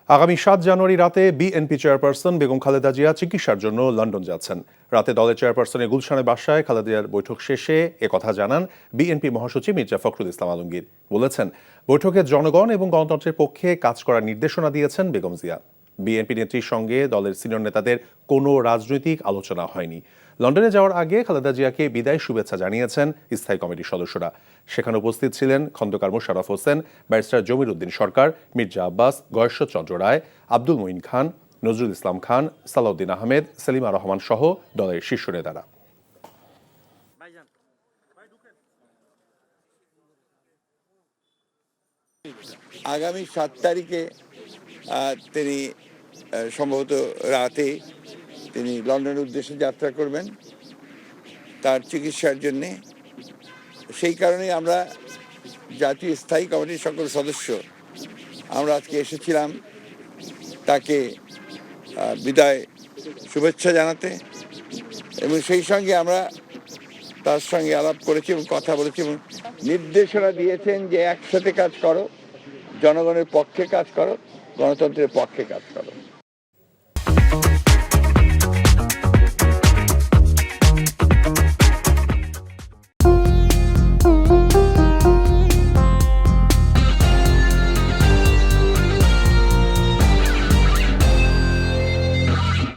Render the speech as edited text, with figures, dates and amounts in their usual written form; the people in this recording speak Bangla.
আগামী ৭ জানুয়ারি রাতে বিএনপি চেয়ারপারসন বেগম খালেদা জিয়া চিকিৎসার জন্য লন্ডন যাচ্ছেন। রাতে দলের চেয়ারপারসনের গুলশানের বাসায় খালেদা জিয়ার বৈঠক শেষে একথা জানান বিএনপি মহাসচিব মির্জা ফখরুল ইসলাম আলমগীর। বলেছেন, বৈঠকে জনগণ এবং গণতন্ত্রের পক্ষে কাজ করার নির্দেশনা দিয়েছেন বেগম জিয়া। বিএনপি নেত্রীর সঙ্গে দলের সিনিয়র নেতাদের কোনো রাজনৈতিক আলোচনা হয়নি। লন্ডনে যাওয়ার আগে খালেদা জিয়াকে বিদায় শুভেচ্ছা জানিয়েছেন স্থায়ী কমিটির সদস্যরা। সেখানে উপস্থিত ছিলেন খন্দকার মোশাররফ হোসেন, ব্যারিস্টার জমির উদ্দিন সরকার, মির্জা আব্বাস, গয়েশ্বরচন্দ্র রায়, আব্দুল মঈন খান, নজরুল ইসলাম খান, সালাউদ্দিন আহমেদ, সেলিমা রহমান সহ দলের শীর্ষ নেতারা। আগামী 7 তারিখে তিনি সম্ভবত রাতে তিনি লন্ডনের উদ্দেশ্যে যাত্রা করবেন তার চিকিৎসার জন্যে। সেই কারণেই আমরা জাতীয় স্থায়ী কমিটির সকল সদস্য আমরা আজকে এসেছিলাম তাকে বিদায় শুভেচ্ছা জানাতে, এবং সেই সঙ্গে আমরা তার সঙ্গে আলাপ করেছি এবং কথা বলেছি এবং নির্দেশনা দিয়েছেন যে একসাথে কাজ করো, জনগণের পক্ষে কাজ করো, গণতন্ত্রের পক্ষে কাজ করো।